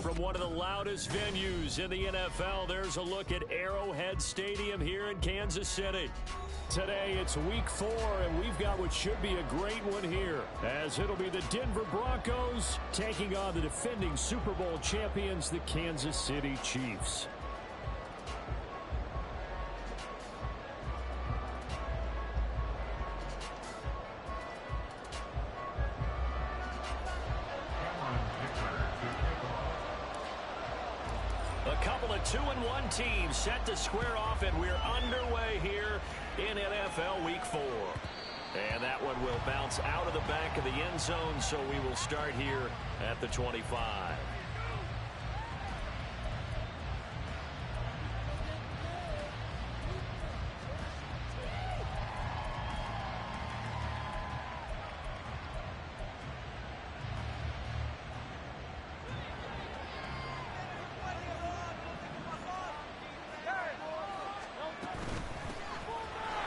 From one of the loudest venues in the NFL, there's a look at Arrowhead Stadium here in Kansas City. Today, it's week 4, and we've got what should be a great one here, as it'll be the Denver Broncos taking on the defending Super Bowl champions, the Kansas City Chiefs. A couple of 2-1 teams set to square off, and we're underway here in NFL Week 4. And that one will bounce out of the back of the end zone, so we will start here at the 25.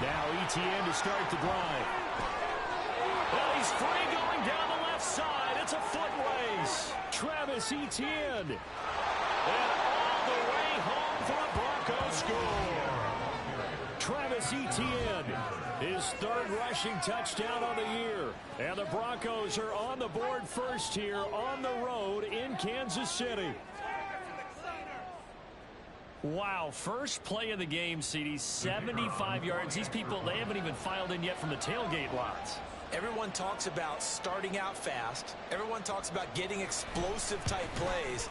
Now ETN to start the drive. Well, he's free going down the left side. It's a foot race. Travis Etienne. And all the way home for a Broncos score. Travis Etienne, his third rushing touchdown on the year. And the Broncos are on the board first here on the road in Kansas City. Wow, first play of the game, CD, 75 yards. These people, they haven't even filed in yet from the tailgate lots. Everyone talks about starting out fast. Everyone talks about getting explosive-type plays.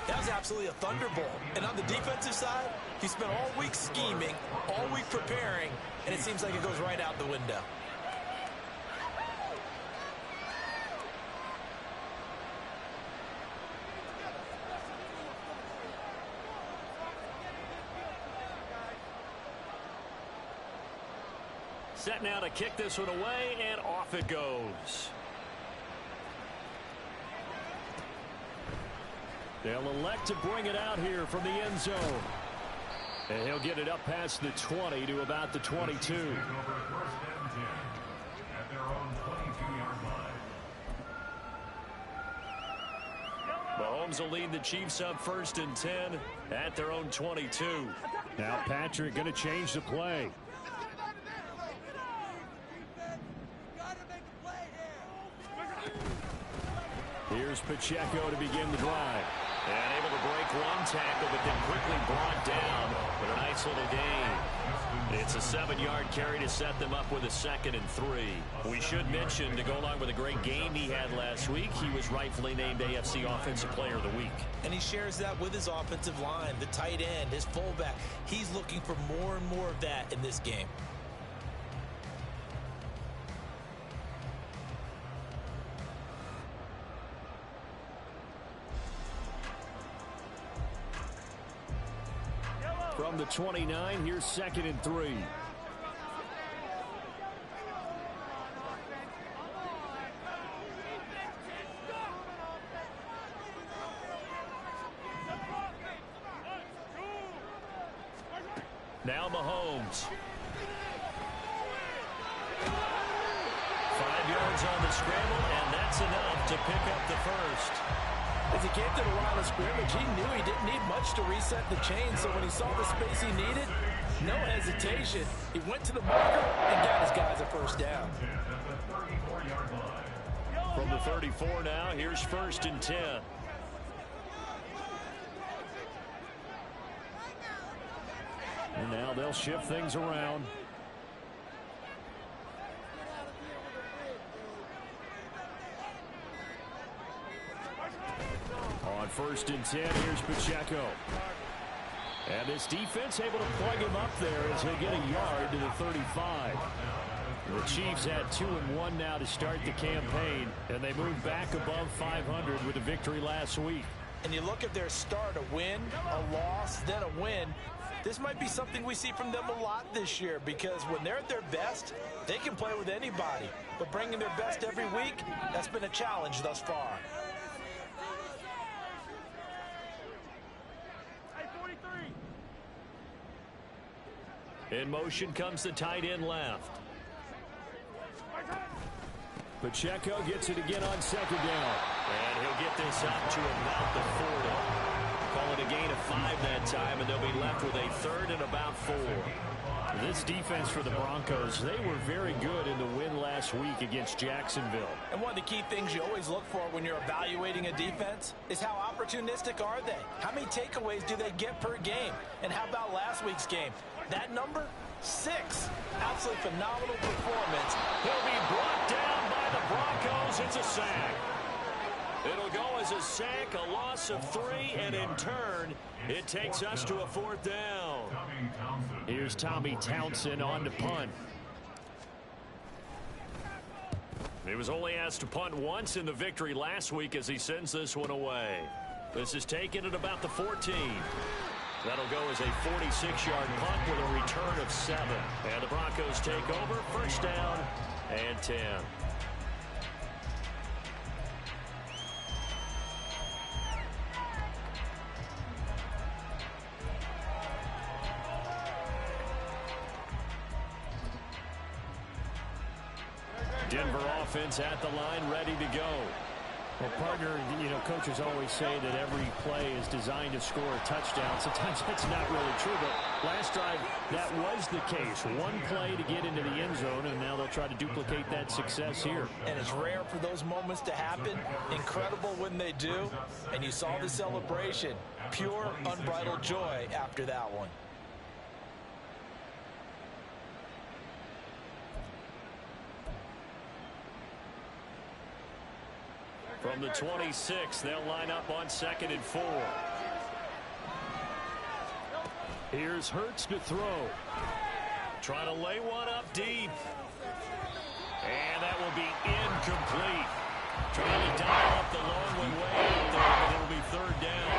That was absolutely a thunderbolt. And on the defensive side, he spent all week scheming, all week preparing, and it seems like it goes right out the window. Set now to kick this one away, and off it goes. They'll elect to bring it out here from the end zone. And he'll get it up past the 20 to about the 22. Mahomes will lead the Chiefs up 1st and 10 at their own 22. Now Patrick going to change the play. Here's Pacheco to begin the drive. And able to break one tackle, but then quickly brought down with a nice little gain. It's a 7-yard carry to set them up with a 2nd and 3. We should mention, to go along with a great game he had last week, he was rightfully named AFC Offensive Player of the Week. And he shares that with his offensive line, the tight end, his fullback. He's looking for more and more of that in this game. From the 29, here's 2nd and 3. Now Mahomes. 5 yards on the scramble, and that's enough to pick up the first. As he came to the line of scrimmage, he knew he didn't need much to reset the chain, so when he saw the space he needed, no hesitation. He went to the marker and got his guys a first down. From the 34 now, here's 1st and 10. And now they'll shift things around. On 1st and 10, here's Pacheco. And this defense able to plug him up there as he'll get a yard to the 35. The Chiefs had 2-1 now to start the campaign, and they moved back above 500 with a victory last week. And you look at their start, a win, a loss, then a win. This might be something we see from them a lot this year, because when they're at their best, they can play with anybody. But bringing their best every week, that's been a challenge thus far. In motion comes the tight end left. Pacheco gets it again on 2nd down. And he'll get this up to about the 40. Call it a gain of 5 that time, and they'll be left with a third and about 4. This defense for the Broncos, they were very good in the win last week against Jacksonville. And one of the key things you always look for when you're evaluating a defense is how opportunistic are they? How many takeaways do they get per game? And how about last week's game? That number? 6. Absolutely phenomenal performance. He'll be brought down by the Broncos. It's a sack. It'll go as a sack, a loss of 3, and in turn, it takes us to a 4th down. Here's Tommy Townsend on to punt. He was only asked to punt once in the victory last week as he sends this one away. This is taken at about the 14. That'll go as a 46-yard punt with a return of 7. And the Broncos take over, first down and 10. Denver offense at the line, ready to go. Well, partner, coaches always say that every play is designed to score a touchdown. Sometimes that's not really true, but last drive, that was the case. One play to get into the end zone, and now they'll try to duplicate that success here. And it's rare for those moments to happen. Incredible when they do. And you saw the celebration. Pure, unbridled joy after that one. From the 26, they'll line up on 2nd and 4. Here's Hurts to throw. Trying to lay one up deep. And that will be incomplete. Trying to dial up the long one way out there, but it'll be 3rd down.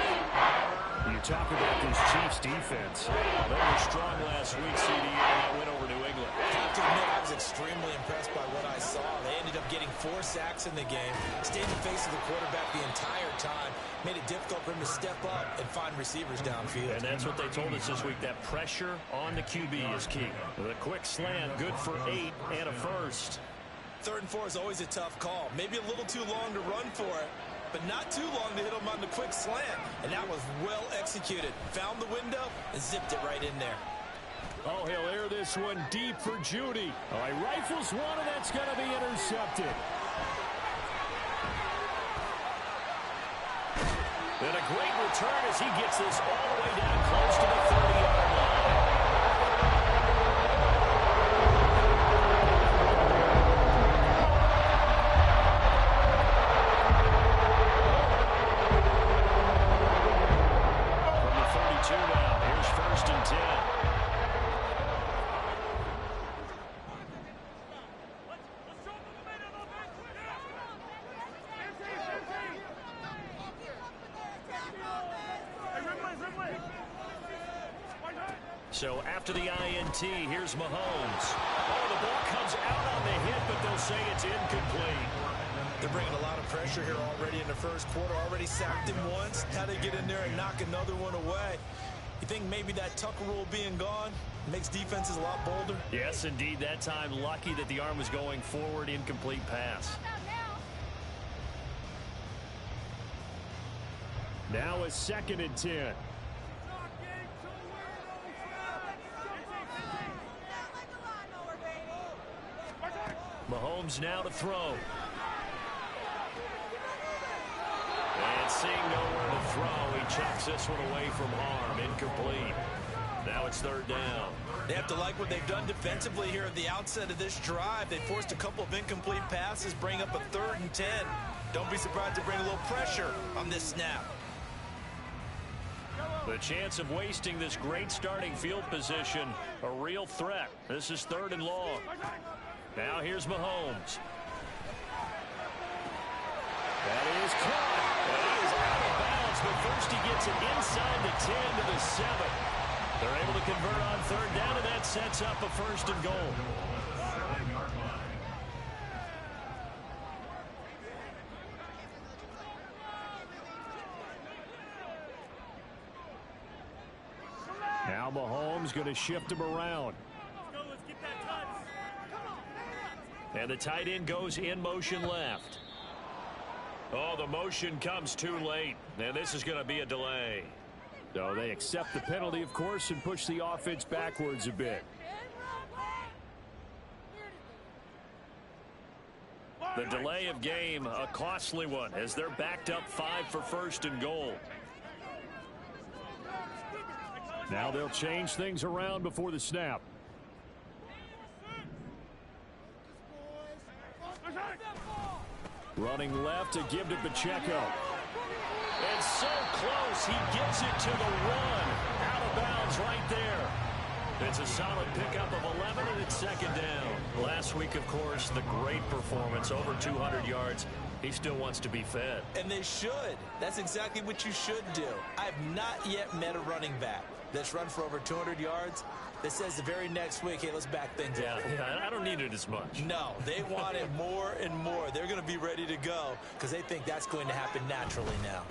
You talk about this Chiefs defense. They were strong last week, CD, and that win over New England. I have to admit, I was extremely impressed by what I saw. They ended up getting 4 sacks in the game, stayed in the face of the quarterback the entire time, made it difficult for him to step up and find receivers downfield. And that's what they told us this week, that pressure on the QB is key. The quick slant, good for 8 and a first. 3rd and 4 is always a tough call. Maybe a little too long to run for it, but not too long to hit him on the quick slant. And that was well executed. Found the window and zipped it right in there. Oh, he'll air this one deep for Judy. Oh, he rifles one, and that's going to be intercepted. And a great return as he gets this all the way down close to the 30-yard line. From the 32 now, here's 1st and 10. So after the INT, here's Mahomes. Oh, the ball comes out on the hit, but they'll say it's incomplete. They're bringing a lot of pressure here already in the first quarter. Already sacked him once. How they get in there and knock another one away. You think maybe that Tucker rule being gone makes defenses a lot bolder? Yes, indeed. That time, lucky that the arm was going forward, incomplete pass. Now a 2nd and 10. Mahomes now to throw. And seeing nowhere to throw, he chucks this one away from harm. Incomplete. Now it's 3rd down. They have to like what they've done defensively here at the outset of this drive. They forced a couple of incomplete passes, bring up a 3rd and 10. Don't be surprised to bring a little pressure on this snap. The chance of wasting this great starting field position, a real threat. This is 3rd and long. Now here's Mahomes. That is caught. And he is out of bounds, but first he gets it inside the 10 to the 7. They're able to convert on 3rd down, and that sets up a 1st and goal. Now Mahomes going to shift him around. And the tight end goes in motion left. Oh, the motion comes too late, and this is going to be a delay. So they accept the penalty, of course, and push the offense backwards a bit. The delay of game, a costly one, as they're backed up 5 for first and goal. Now they'll change things around before the snap. Running left to give to Pacheco. It's so close. He gets it to the 1. Out of bounds right there. It's a solid pickup of 11, and it's second down. Last week, of course, the great performance, over 200 yards. He still wants to be fed. And they should. That's exactly what you should do. I've not yet met a running back that's run for over 200 yards that says the very next week, hey, let's back things up. Yeah, I don't need it as much. No, they want it more and more. They're going to be ready to go because they think that's going to happen naturally now.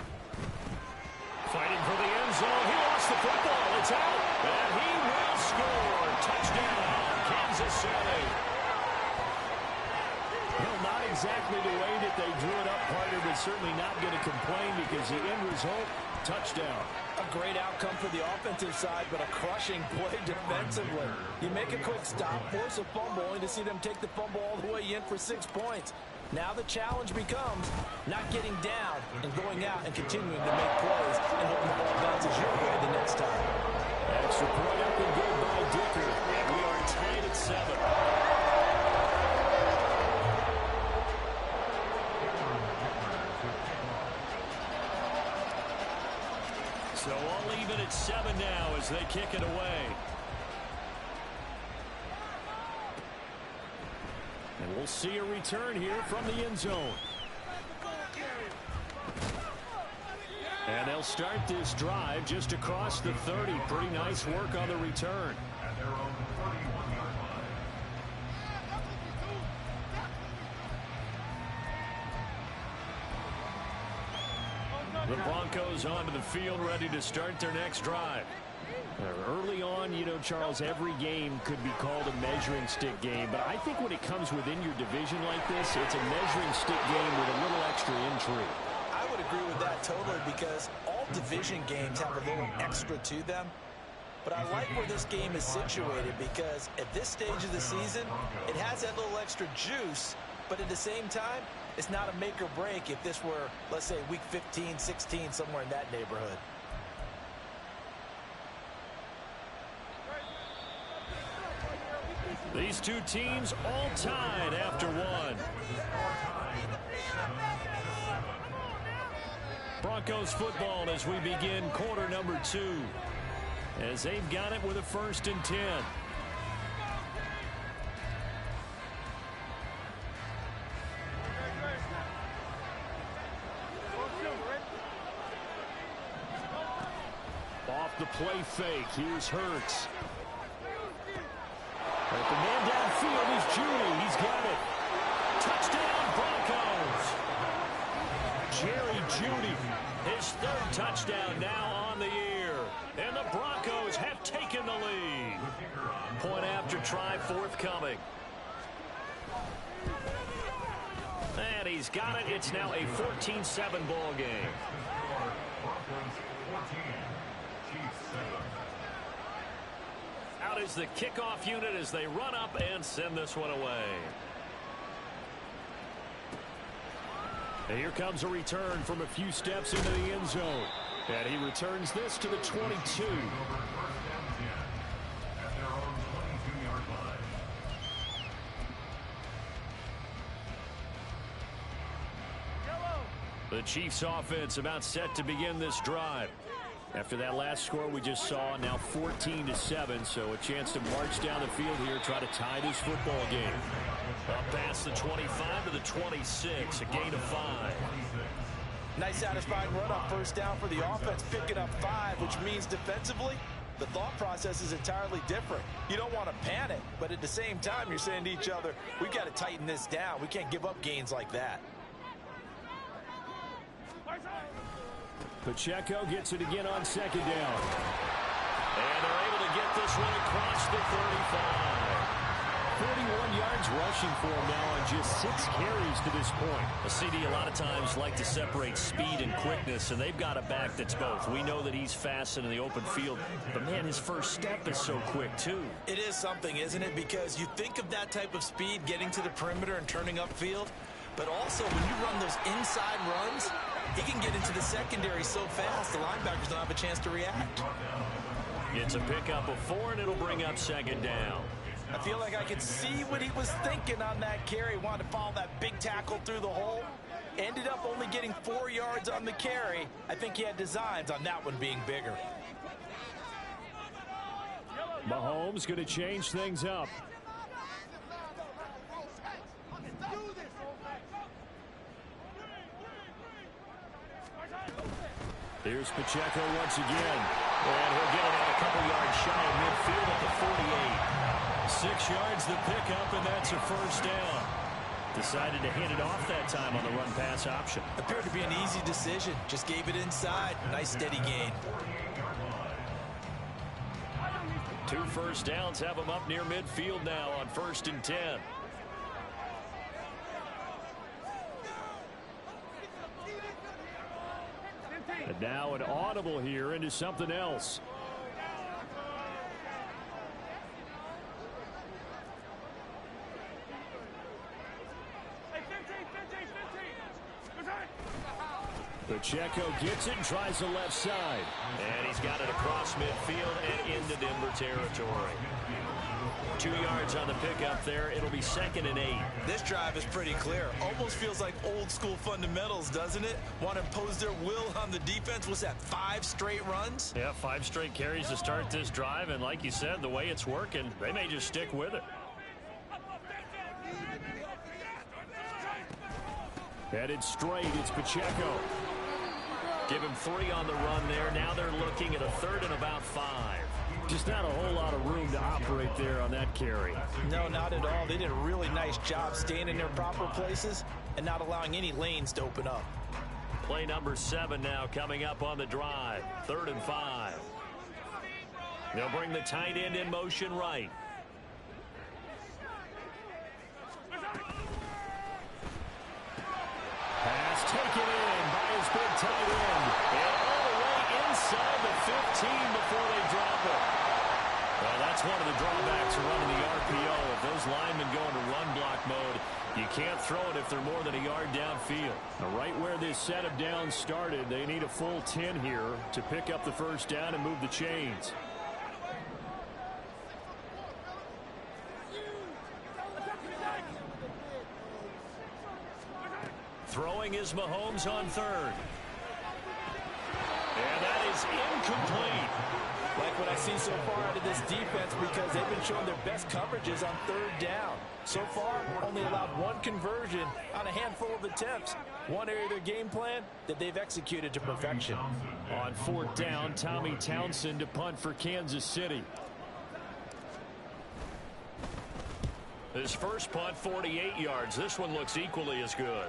Fighting for the end zone. He lost the football. It's out. And he will score. Touchdown, Kansas City. Well, not exactly the way that they drew it up, partner, but certainly not going to complain because the end result, touchdown. A great outcome for the offensive side, but a crushing play defensively. You make a quick stop, force a fumble, only to see them take the fumble all the way in for 6 points. Now the challenge becomes not getting down and going out and continuing to make plays and hoping the ball bounces your way the next time. Extra point up and good by Dicker. And we are tied at 7. So all even at 7 now as they kick it away. And we'll see a return here from the end zone. And they'll start this drive just across the 30. Pretty nice work on the return. The Broncos onto the field, ready to start their next drive. Early on, you know, Charles, every game could be called a measuring stick game. But I think when it comes within your division like this, it's a measuring stick game with a little extra intrigue. I would agree with that totally because all division games have a little extra to them. But I like where this game is situated because at this stage of the season, it has that little extra juice. But at the same time, it's not a make or break if this were, let's say, week 15, 16, somewhere in that neighborhood. These two teams all tied after 1. Broncos football as we begin quarter number 2. As they've got it with a 1st and 10. Off the play fake. Here's Hurts. But the man downfield is Judy. He's got it. Touchdown, Broncos. Jerry Judy, his 3rd touchdown now on the year. And the Broncos have taken the lead. Point after try forthcoming. And he's got it. It's now a 14-7 ball game. Out is the kickoff unit as they run up and send this one away. And here comes a return from a few steps into the end zone. And he returns this to the 22. The Chiefs offense about set to begin this drive. After that last score we just saw, now 14-7, so a chance to march down the field here, try to tie this football game. Up past the 25 to the 26, a gain of 5. Nice satisfying run on 1st down for the offense, picking up 5, which means defensively, the thought process is entirely different. You don't want to panic, but at the same time, you're saying to each other, we've got to tighten this down. We can't give up gains like that. Pacheco gets it again on 2nd down. And they're able to get this one across the 35. 41 yards rushing for him now on just 6 carries to this point. A CD a lot of times like to separate speed and quickness, and they've got a back that's both. We know that he's fast in the open field, but, man, his first step is so quick, too. It is something, isn't it? Because you think of that type of speed getting to the perimeter and turning upfield, but also when you run those inside runs, he can get into the secondary so fast the linebackers don't have a chance to react. It's a pickup of 4, and it'll bring up second down. I feel like I could see what he was thinking on that carry. Wanted to follow that big tackle through the hole. Ended up only getting 4 yards on the carry. I think he had designs on that one being bigger. Mahomes going to change things up. Here's Pacheco once again. And he'll get it out a couple yards shy of midfield at the 48. 6 yards the pickup, and that's a first down. Decided to hand it off that time on the run-pass option. Appeared to be an easy decision. Just gave it inside. Nice steady gain. 2 first downs have him up near midfield now on 1st and 10. And now an audible here into something else. Pacheco gets it and tries the left side. And he's got it across midfield and into Denver territory. 2 yards on the pickup there. It'll be 2nd and 8. This drive is pretty clear. Almost feels like old school fundamentals, doesn't it? Want to impose their will on the defense. What's that, 5 straight runs? Yeah, 5 straight carries to start this drive. And like you said, the way it's working, they may just stick with it. Headed straight, it's Pacheco. Give him 3 on the run there. Now they're looking at a 3rd and about 5. Just not a whole lot of room to operate there on that carry. No, not at all. They did a really nice job staying in their proper places and not allowing any lanes to open up. Play number 7 now coming up on the drive. 3rd and 5. They'll bring the tight end in motion right. Pass taken in by his big tight end. And all the way inside the 15 before they drop it. Well, that's one of the drawbacks of running the RPO. If those linemen go into run block mode, you can't throw it if they're more than a yard downfield. Now, right where this set of downs started, they need a full 10 here to pick up the first down and move the chains. Throwing is Mahomes on 3rd. And that is incomplete. Like what I've seen so far out of this defense, because they've been showing their best coverages on 3rd down. So far, only allowed 1 conversion on a handful of attempts. One area of their game plan that they've executed to perfection. On 4th down, Tommy Townsend to punt for Kansas City. His first punt, 48 yards. This one looks equally as good.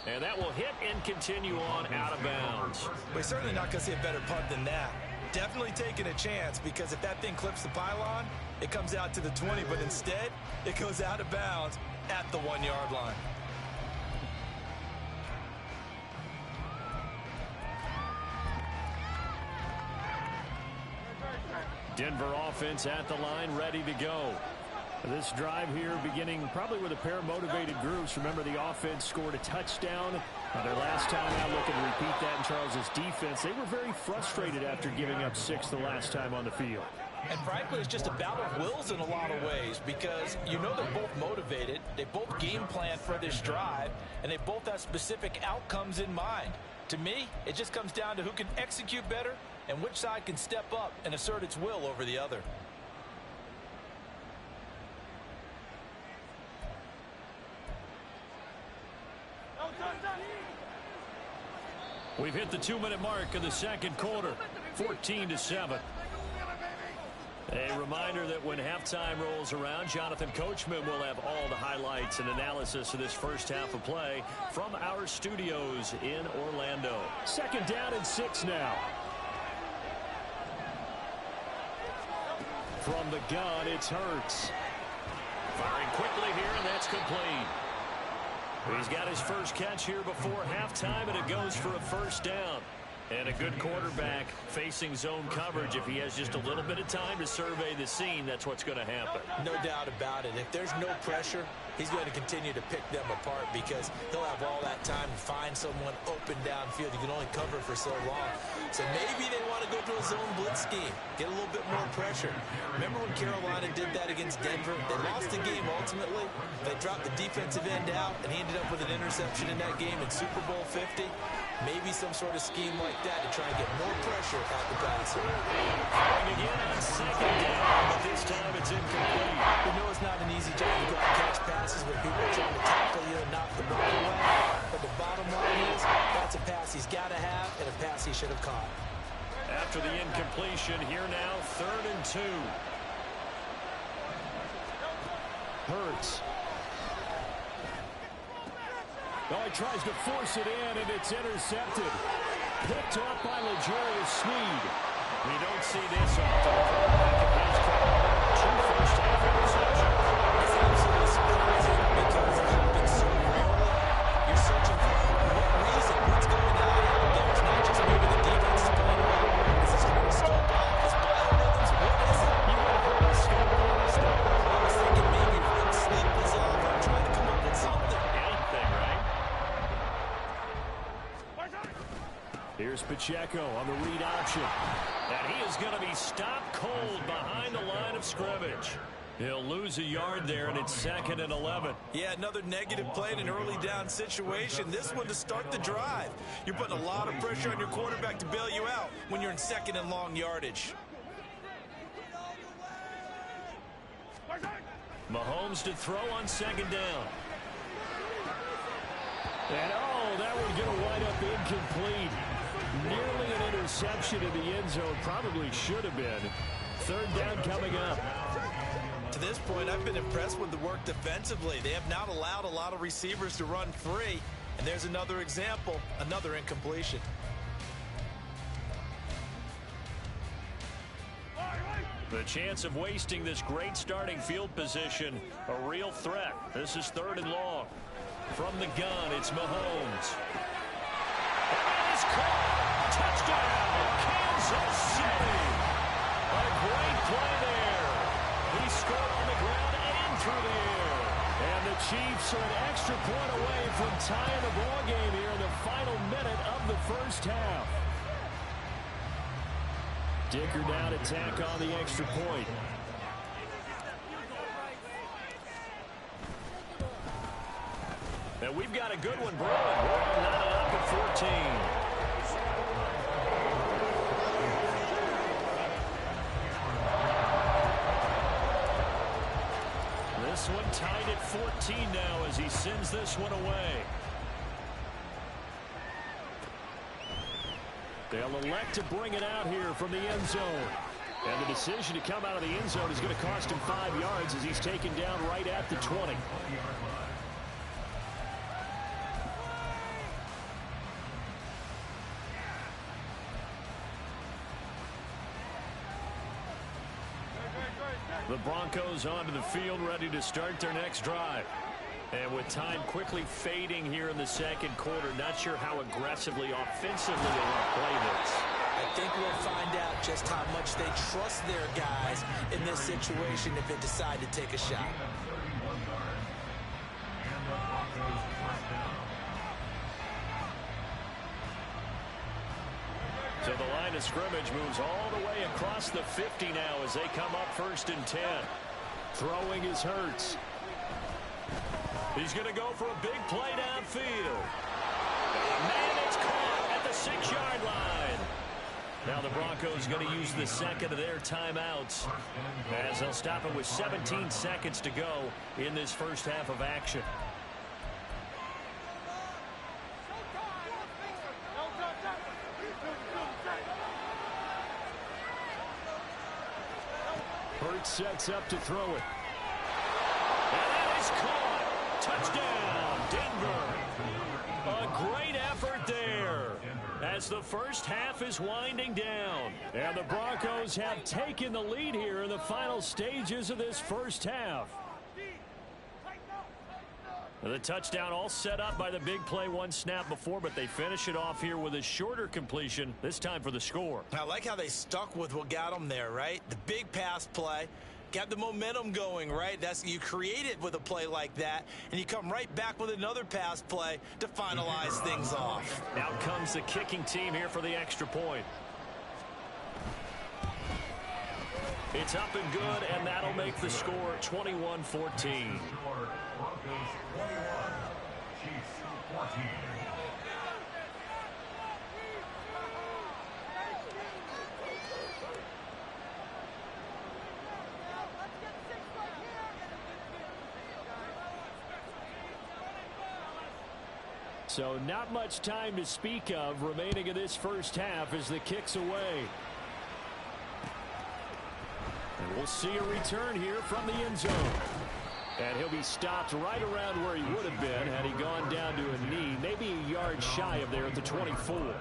And that will hit and continue on out of bounds. We're certainly not going to see a better punt than that. Definitely taking a chance, because if that thing clips the pylon, it comes out to the 20, but instead, it goes out of bounds at the 1-yard line. Denver offense at the line, ready to go. This drive here beginning probably with a pair of motivated groups. Remember, the offense scored a touchdown. Their last time out, looking to repeat that in Charles's defense. They were very frustrated after giving up 6 the last time on the field. And frankly, it's just a battle of wills in a lot of ways, because you know they're both motivated. They both game plan for this drive, and they both have specific outcomes in mind. To me, it just comes down to who can execute better and which side can step up and assert its will over the other. We've hit the 2-minute mark of the 2nd quarter, 14-7. A reminder that when halftime rolls around, Jonathan Coachman will have all the highlights and analysis of this first half of play from our studios in Orlando. 2nd down and 6 now. From the gun, it's Hurts. Firing quickly here, and that's complete. He's got his first catch here before halftime, and it goes for a first down. And a good quarterback facing zone coverage. If he has just a little bit of time to survey the scene, that's what's going to happen. No doubt about it. If there's no pressure, he's going to continue to pick them apart because he'll have all that time to find someone open downfield. You can only cover for so long. So maybe they want to go to a zone blitz scheme, get a little bit more pressure. Remember when Carolina did that against Denver? They lost the game ultimately. They dropped the defensive end out, and he ended up with an interception in that game in Super Bowl 50. Maybe some sort of scheme like that to try and get more pressure at the passer. Throwing again on second down, but this time it's incomplete. You know it's not an easy job to go and catch passes when people are trying to tackle you and knock the ball away. But the bottom line is, that's a pass he's got to have and a pass he should have caught. After the incompletion, here now, 3rd and 2. Hurts. Oh, he tries to force it in, and it's intercepted. Picked off by L'Jarius Sneed. We don't see this often. Two first-half interceptions. It's absolutely surprising because it happens so rarely. You're searching for what reason, what's going on. There's not just maybe the defense is playing well. Is his horoscope off? His biorhythms? What is it? You got a horoscope on this stuff. I was thinking maybe REM sleep was off. I'm trying to come up with something. Anything, right? Here's Pacheco on the read option. And he is going to be stopped cold behind the line of scrimmage. He'll lose a yard there, and it's 2nd and 11. Yeah, another negative play in an early down situation. This one to start the drive. You're putting a lot of pressure on your quarterback to bail you out when you're in 2nd and long yardage. Mahomes to throw on 2nd down. And that one's going to wind up incomplete. Nearly an interception in the end zone. Probably should have been. 3rd down coming up. To this point, I've been impressed with the work defensively. They have not allowed a lot of receivers to run free. And there's another example, another incompletion. The chance of wasting this great starting field position, a real threat. This is 3rd and long. From the gun, it's Mahomes. And it's caught. Touchdown, Kansas City. A great play there. He scored on the ground and through the air. And the Chiefs are an extra point away from tying the ball game here in the final minute of the first half. Dicker down to tack on the extra point. And we've got a good one brewing. We're on up at 14. This one tied at 14 now as he sends this one away. They'll elect to bring it out here from the end zone. And the decision to come out of the end zone is going to cost him 5 yards as he's taken down right at the 20. The Broncos onto the field, ready to start their next drive. And with time quickly fading here in the second quarter, not sure how aggressively, offensively they want to play this. I think we'll find out just how much they trust their guys in this situation if they decide to take a shot. So the line of scrimmage moves all the way across the 50 now as they come up 1st and 10. Throwing is Hurts. He's going to go for a big play downfield. Man, it's caught at the 6-yard line. Now the Broncos going to use the second of their timeouts as they'll stop it with 17 seconds to go in this first half of action. Hurts sets up to throw it. And that is caught. Touchdown, Denver. A great effort there as the first half is winding down. And the Broncos have taken the lead here in the final stages of this first half. The touchdown all set up by the big play one snap before, but they finish it off here with a shorter completion, this time for the score. I like how they stuck with what got them there, right? The big pass play. Got the momentum going, right? You create it with a play like that, and you come right back with another pass play to finalize things off. Out comes the kicking team here for the extra point. It's up and good, and that'll make the score 21-14. So not much time to speak of remaining in this first half as the kick's away. And we'll see a return here from the end zone. And he'll be stopped right around where he would have been had he gone down to a knee, maybe a yard shy of there at the 24.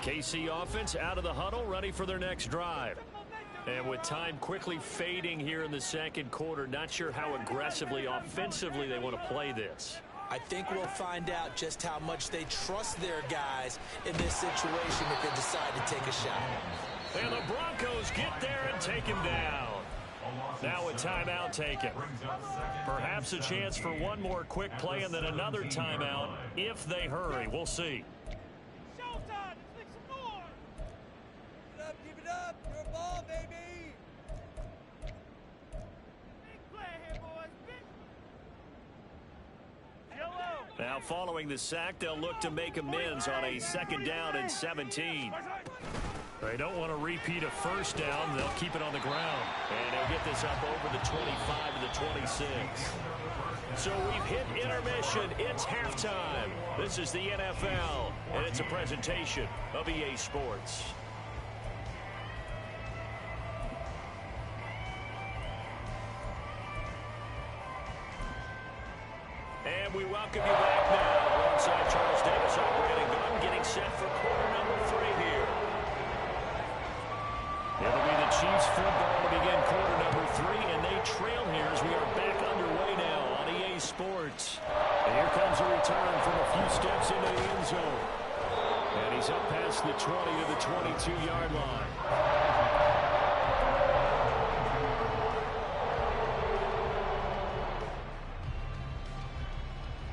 KC offense out of the huddle, ready for their next drive. And with time quickly fading here in the second quarter, not sure how aggressively, offensively they want to play this. I think we'll find out just how much they trust their guys in this situation if they decide to take a shot. And the Broncos get there and take him down. Now a timeout taken. Perhaps a chance for one more quick play and then another timeout if they hurry. We'll see. Now following the sack, they'll look to make amends on a 2nd down and 17. They don't want to repeat a first down. They'll keep it on the ground. And they'll get this up over the 25 to the 26. So we've hit intermission. It's halftime. This is the NFL, and it's a presentation of EA Sports. And we welcome you back now alongside Charles Davis operating gun, getting set for quarter number 3 here. It'll be the Chiefs football to begin quarter number 3, and they trail here as we are back underway now on EA Sports. And here comes a return from a few steps into the end zone. And he's up past the 20 to the 22-yard line.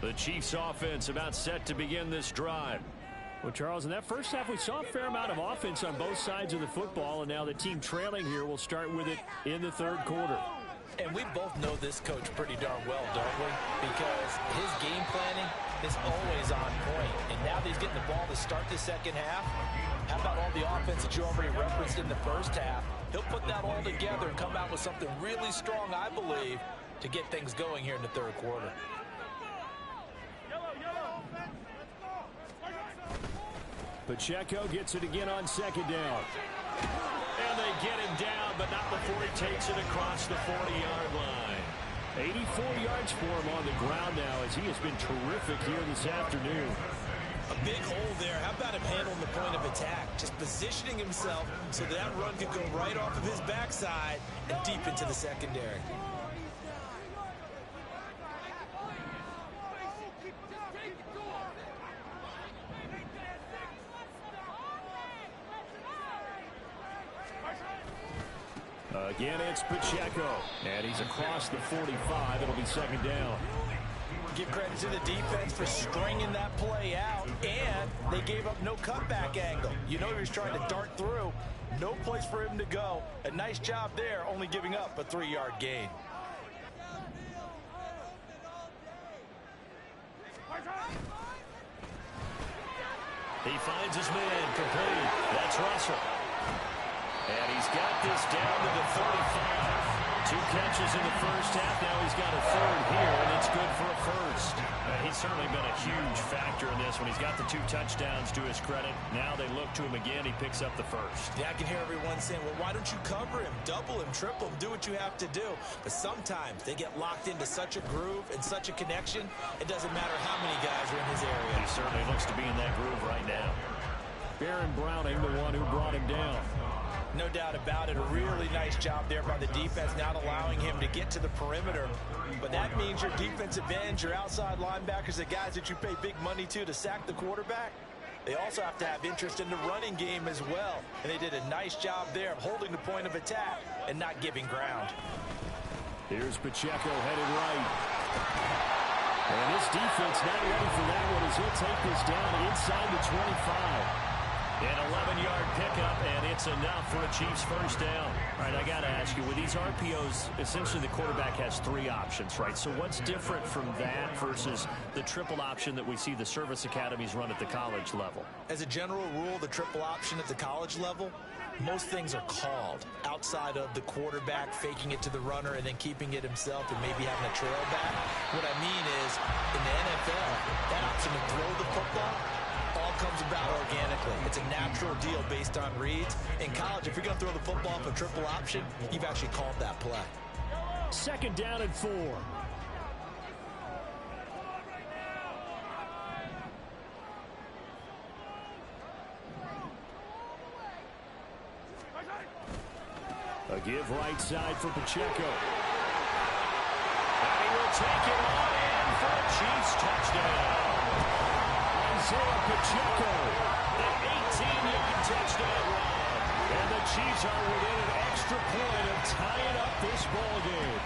The Chiefs offense about set to begin this drive. Well, Charles, in that first half, we saw a fair amount of offense on both sides of the football, and now the team trailing here will start with it in the third quarter. And we both know this coach pretty darn well, don't we? Because his game planning is always on point. And now that he's getting the ball to start the second half, how about all the offense that you already referenced in the first half? He'll put that all together and come out with something really strong, I believe, to get things going here in the third quarter. Pacheco gets it again on 2nd down. And they get him down, but not before he takes it across the 40-yard line. 84 yards for him on the ground now as he has been terrific here this afternoon. A big hole there. How about him handling the point of attack? Just positioning himself so that run could go right off of his backside and deep into the secondary. Again, it's Pacheco, and he's across the 45. It'll be 2nd down. Give credit to the defense for stringing that play out, and they gave up no cutback angle. You know he was trying to dart through. No place for him to go. A nice job there, only giving up a 3-yard gain. He finds his man complete. That's Russell. And he's got this down to the 35. 2 catches in the first half. Now he's got a third here, and it's good for a first. He's certainly been a huge factor in this when he's got the 2 touchdowns to his credit. Now they look to him again. He picks up the first. Yeah, I can hear everyone saying, well, why don't you cover him, double him, triple him, do what you have to do. But sometimes they get locked into such a groove and such a connection, it doesn't matter how many guys are in his area. He certainly looks to be in that groove right now. Baron Browning, the one who brought him down. No doubt about it. A really nice job there by the defense, not allowing him to get to the perimeter. But that means your defensive ends, your outside linebackers, the guys that you pay big money to sack the quarterback, they also have to have interest in the running game as well. And they did a nice job there of holding the point of attack and not giving ground. Here's Pacheco headed right. And this defense not ready for that one as he'll take this down inside the 25. An 11-yard pickup, and it's enough for a Chiefs first down. All right, I got to ask you, with these RPOs, essentially the quarterback has 3 options, right? So what's different from that versus the triple option that we see the service academies run at the college level? As a general rule, the triple option at the college level, most things are called outside of the quarterback faking it to the runner and then keeping it himself and maybe having a trail back. What I mean is, in the NFL, that option to throw the football all comes about organically. It's a natural deal based on reads. In college, if you're going to throw the football off a triple option, you've actually called that play. 2nd down and 4. A give right side for Pacheco. And he will take it on in for a Chiefs touchdown. Isaiah Pacheco, an 18-yard touchdown run. And the Chiefs are within an extra point of tying up this ball game.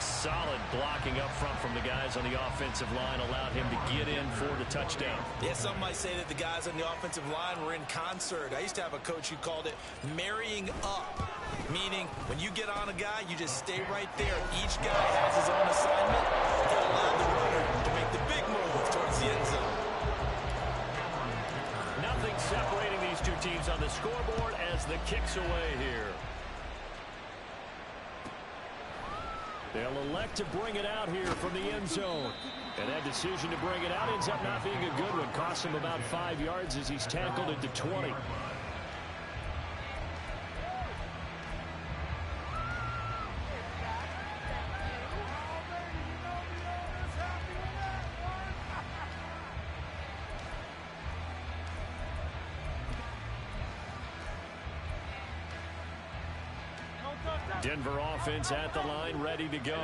Solid blocking up front from the guys on the offensive line allowed him to get in for the touchdown. Yeah, some might say that the guys on the offensive line were in concert. I used to have a coach who called it marrying up, meaning when you get on a guy, you just stay right there. Each guy has his own assignment that allowed the runner to make the big move towards the end zone. Nothing separating these 2 teams on the scoreboard as the kick's away here. They'll elect to bring it out here from the end zone. And that decision to bring it out ends up not being a good one. Costs him about 5 yards as he's tackled at the 20. Denver offense at the line, ready to go.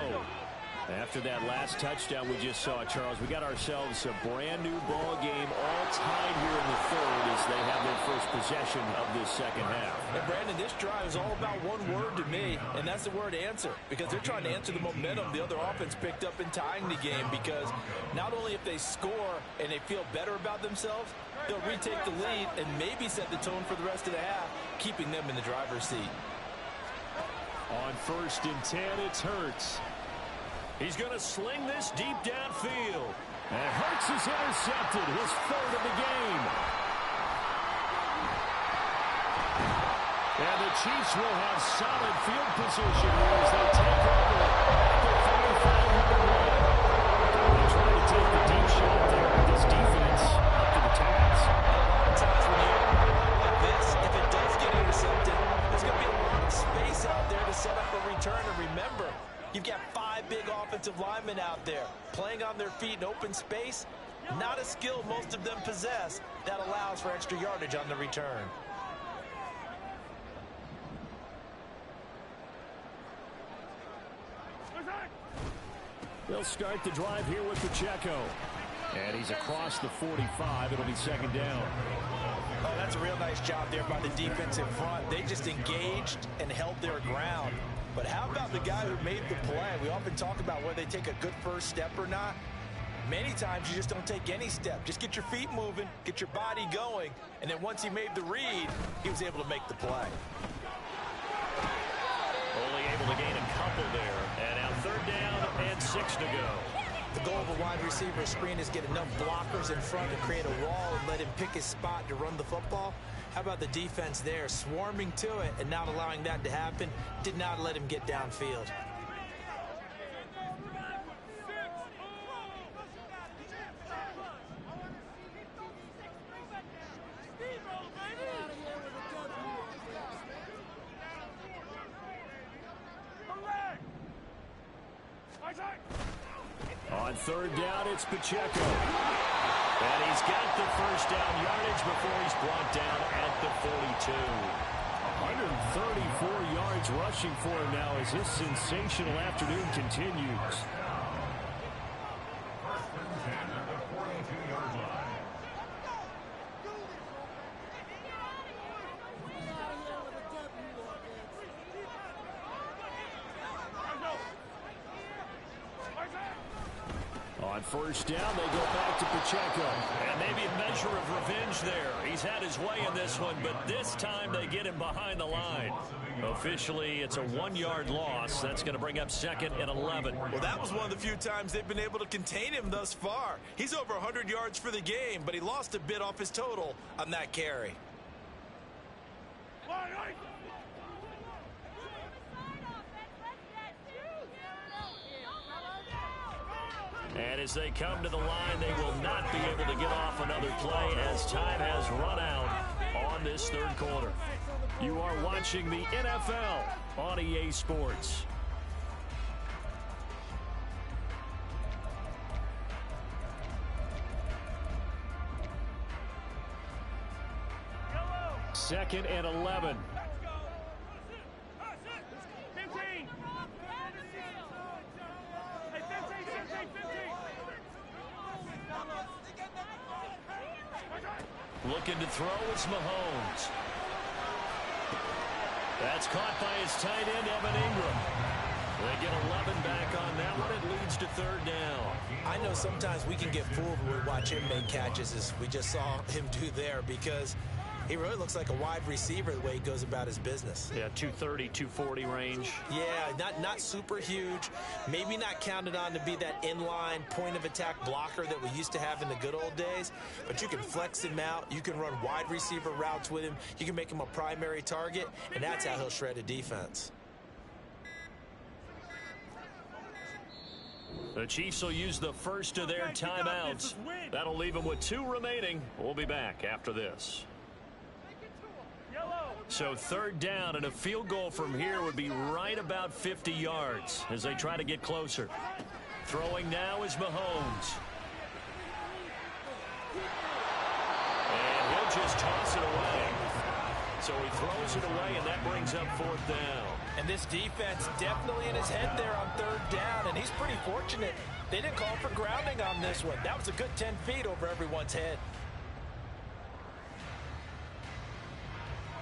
After that last touchdown we just saw, Charles, we got ourselves a brand new ball game, all tied here in the 3rd as they have their first possession of this 2nd half. And Brandon, this drive is all about one word to me, and that's the word answer, because they're trying to answer the momentum the other offense picked up in tying the game, because not only if they score and they feel better about themselves, they'll retake the lead and maybe set the tone for the rest of the half, keeping them in the driver's seat. On 1st and 10, it's Hurts. He's going to sling this deep downfield. And Hurts is intercepted, his 3rd of the game. And the Chiefs will have solid field position as they take over at the 35-yard line. They try to take the deep shot there with this defense up to the task. Sometimes when you like this, if it does get intercepted, there's going to be a lot of space out there to set up a return. And remember, you've got 5 big offensive linemen out there playing on their feet in open space. Not a skill most of them possess that allows for extra yardage on the return. They'll start the drive here with Pacheco. And he's across the 45. It'll be 2nd down. Oh, that's a real nice job there by the defensive front. They just engaged and held their ground. But how about the guy who made the play? We often talk about whether they take a good first step or not. Many times you just don't take any step. Just get your feet moving, get your body going, and then once he made the read, he was able to make the play. Only able to gain a couple there. And now 3rd down and 6 to go. The goal of a wide receiver screen is get enough blockers in front to create a wall and let him pick his spot to run the football. How about the defense there, swarming to it and not allowing that to happen? Did not let him get downfield. On third down, it's Pacheco. And he's got the first down yardage before he's brought down at the 42. 134 yards rushing for him now as this sensational afternoon continues. On first down, they go back to Pacheco. And maybe a measure of revenge there. He's had his way in this one, but this time they get him behind the line. Officially, it's a 1-yard loss. That's going to bring up 2nd and 11. Well, that was one of the few times they've been able to contain him thus far. He's over 100 yards for the game, but he lost a bit off his total on that carry. And as they come to the line, they will not be able to get off another play as time has run out on this third quarter. You are watching the NFL on EA Sports. Second and 11. Looking to throw, it's Mahomes. That's caught by his tight end, Evan Ingram. They get 11 back on that one. It leads to third down. I know sometimes we can get fooled when we watch him make catches, as we just saw him do there, because he really looks like a wide receiver the way he goes about his business. Yeah, 230, 240 range. Yeah, not super huge. Maybe not counted on to be that inline point-of-attack blocker that we used to have in the good old days. But you can flex him out. You can run wide receiver routes with him. You can make him a primary target, and that's how he'll shred a defense. The Chiefs will use the first of their timeouts. That'll leave them with 2 remaining. We'll be back after this. So third down, and a field goal from here would be right about 50 yards as they try to get closer. Throwing now is Mahomes. And he'll just toss it away. So he throws it away, and that brings up 4th down. And this defense definitely in his head there on third down, and he's pretty fortunate. They didn't call for grounding on this one. That was a good 10 feet over everyone's head.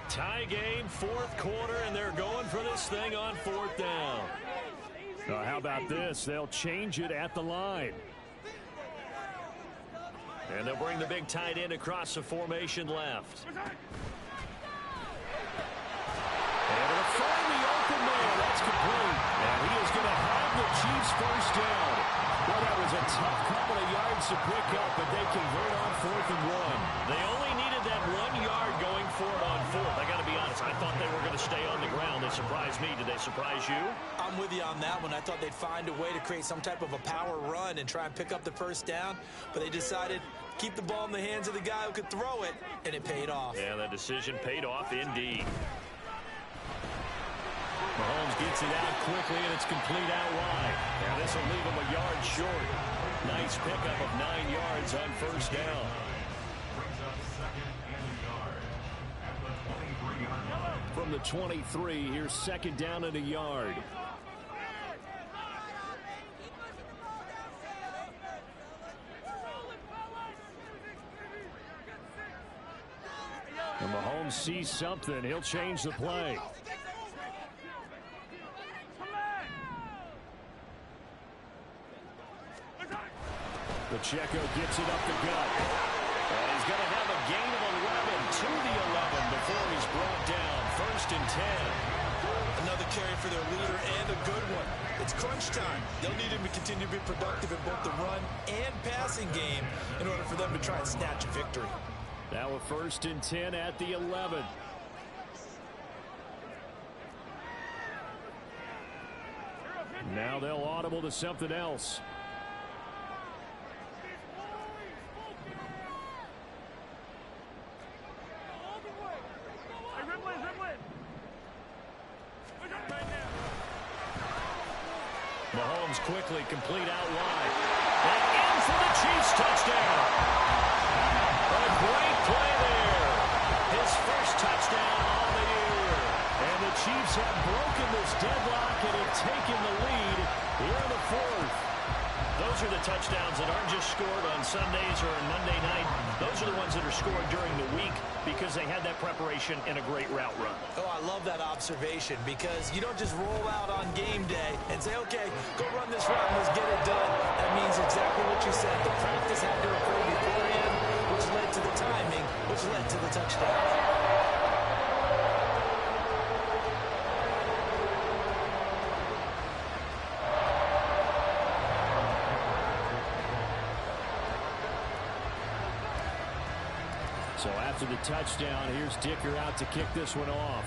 Tie game, 4th quarter, and they're going for this thing on 4th down. How about this? They'll change it at the line. And they'll bring the big tight end across the formation left. And it'll find the open man. That's complete. And he is going to have the Chiefs first down. Well, that was a tough couple of yards to pick up, but they convert on 4th and 1. They only needed that 1 yard going for it on 4th. I got to be honest, I thought they were going to stay on the ground. They surprised me. Did they surprise you? I'm with you on that one. I thought they'd find a way to create some type of a power run and try and pick up the first down, but they decided keep the ball in the hands of the guy who could throw it, and it paid off. Yeah, that decision paid off indeed. Mahomes gets it out quickly, and it's complete out wide. Now this will leave him a yard short. Nice pickup of 9 yards on first down. From the 23, here's 2nd down and a yard. And Mahomes sees something. He'll change the play. Pacheco gets it up the gut. And he's going to have a gain of 11 to the 11 before he's brought down. 1st and 10. Another carry for their leader, and a good one. It's crunch time. They'll need him to continue to be productive in both the run and passing game in order for them to try and snatch a victory. Now a 1st and 10 at the 11. Now they'll audible to something else. Mahomes quickly complete out wide. And in for the Chiefs touchdown. A great play there. His first touchdown on the year. And the Chiefs have broken this deadlock and have taken the lead here in the 4th. Those are the touchdowns that aren't just scored on Sundays or on Monday night. Those are the ones that are scored during the week because they had that preparation and a great route run. Oh, I love that observation because you don't just roll out on game day and say, okay, go run this route and let's get it done. That means exactly what you said. The practice had to occur beforehand, which led to the timing, which led to the touchdown. So after the touchdown, here's Dicker out to kick this one off.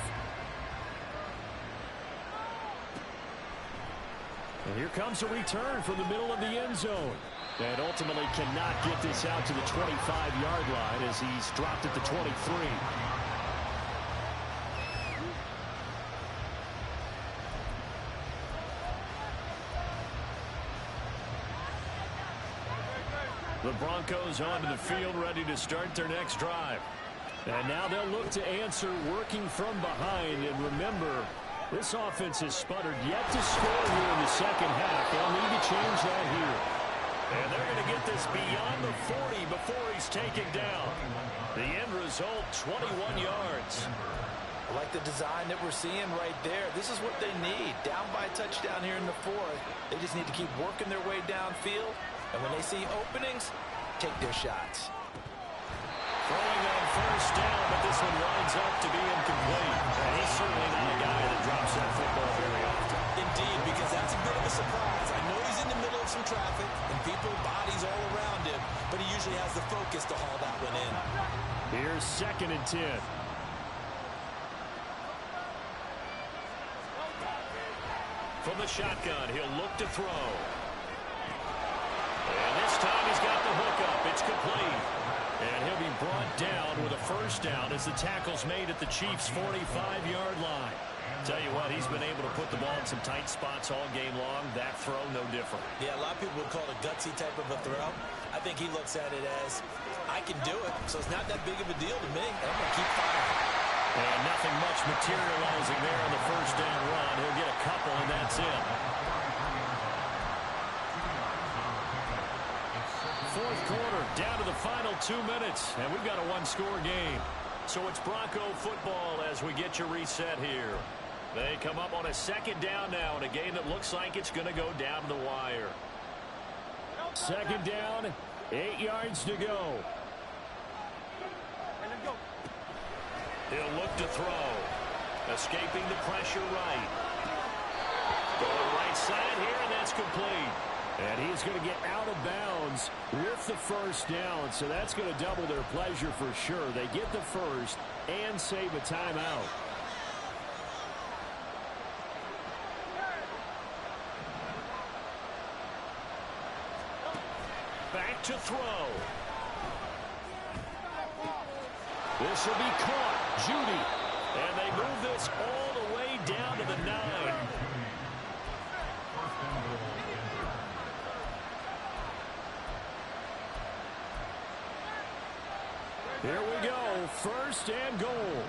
And here comes a return from the middle of the end zone. And ultimately cannot get this out to the 25-yard line as he's dropped at the 23. The Broncos onto the field, ready to start their next drive. And now they'll look to answer working from behind. And remember, this offense has sputtered yet to score here in the second half. They'll need to change that here. And they're going to get this beyond the 40 before he's taken down. The end result, 21 yards. I like the design that we're seeing right there. This is what they need. Down by a touchdown here in the 4th. They just need to keep working their way downfield. And when they see openings, take their shots. Throwing on 1st down, but this one winds up to be incomplete. And he's certainly not a guy that drops that football very often. Indeed, because that's a bit of a surprise. I know he's in the middle of some traffic and people, bodies all around him, but he usually has the focus to haul that one in. Here's 2nd and 10. From the shotgun, he'll look to throw. And this time he's got the hook up. It's complete. And he'll be brought down with a 1st down as the tackle's made at the Chiefs' 45-yard line. Tell you what, he's been able to put the ball in some tight spots all game long. That throw, no different. Yeah, a lot of people would call it a gutsy type of a throw. I think he looks at it as, I can do it, so it's not that big of a deal to me. I'm going to keep firing. And nothing much materializing there on the 1st down run. He'll get a couple, and that's it. 4th quarter, down to the final 2 minutes, and we've got a one-score game. So it's Bronco football as we get your reset here. They come up on a 2nd down now in a game that looks like it's going to go down to the wire. 2nd down, 8 yards to go. He'll look to throw. Escaping the pressure right. Going right side here, and that's complete. And he's going to get out of bounds with the 1st down, so that's going to double their pleasure for sure. They get the 1st and save a timeout. Back to throw. This will be caught. Judy. And they move this all the way down to the 9. Here we go, 1st and goal.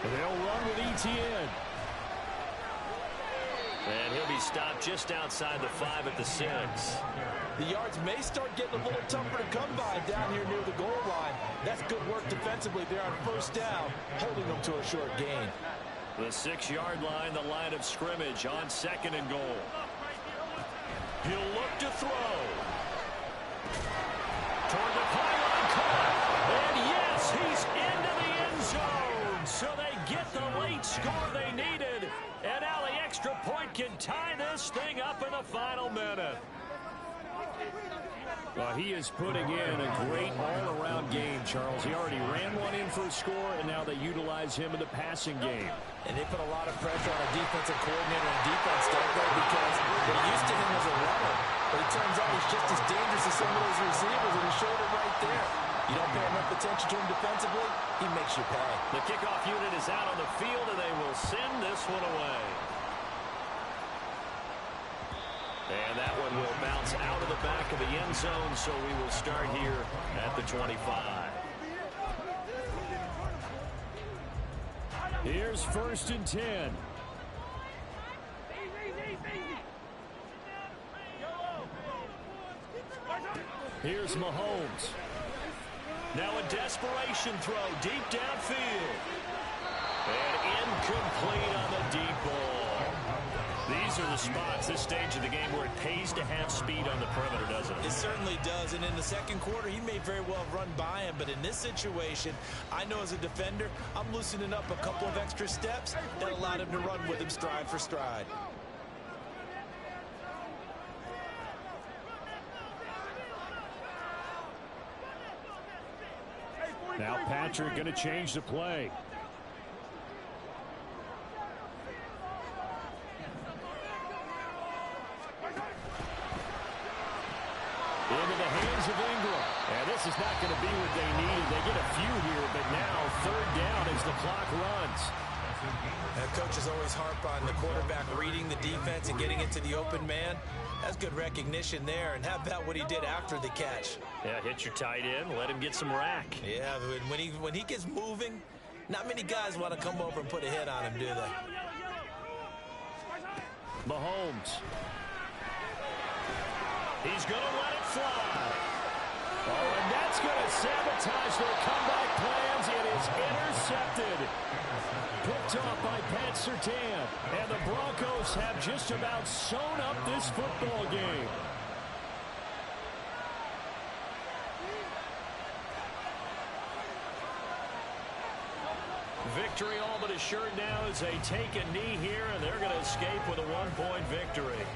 And they'll run with Etienne. And he'll be stopped just outside the 5 at the 6. The yards may start getting a little tougher to come by down here near the goal line. That's good work defensively there on 1st down, holding them to a short gain. The 6-yard line, the line of scrimmage on 2nd and goal. He'll look to throw. Toward the pylon, caught. And yes, he's into the end zone. So they get the late score they needed. And now the extra point can tie this thing up in the final minute. Well, he is putting in a great all-around game, Charles. He already ran one in for a score, and now they utilize him in the passing game. And they put a lot of pressure on a defensive coordinator and defense, don't they? Because they're used to him as a runner. But it turns out he's just as dangerous as some of those receivers, and he showed it right there. You don't pay enough attention to him defensively, he makes you pay. The kickoff unit is out on the field, and they will send this one away. And that one will bounce out of the back of the end zone, so we will start here at the 25. Here's 1st and 10. Here's Mahomes. Now a desperation throw deep downfield. And incomplete on the deep ball. These are the spots, this stage of the game, where it pays to have speed on the perimeter, doesn't it? It certainly does, and in the second quarter, he may very well run by him, but in this situation, I know as a defender, I'm loosening up a couple of extra steps that allowed him to run with him stride for stride. Now Patrick going to change the play. Into the hands of Ingram. And this is not going to be what they needed. They get a few here, but now 3rd down as the clock runs. Coaches always harp on the quarterback reading the defense and getting it to the open man. That's good recognition there. And how about what he did after the catch? Yeah, hit your tight end, let him get some rack. Yeah, when he gets moving, not many guys want to come over and put a hit on him, do they? Mahomes. He's going to let it fly. Oh, and that's going to sabotage their comeback plans. It is intercepted. Picked off by Pat Surtain. And the Broncos have just about sewn up this football game. Victory all but assured now as they take a knee here, and they're going to escape with a 1-point victory.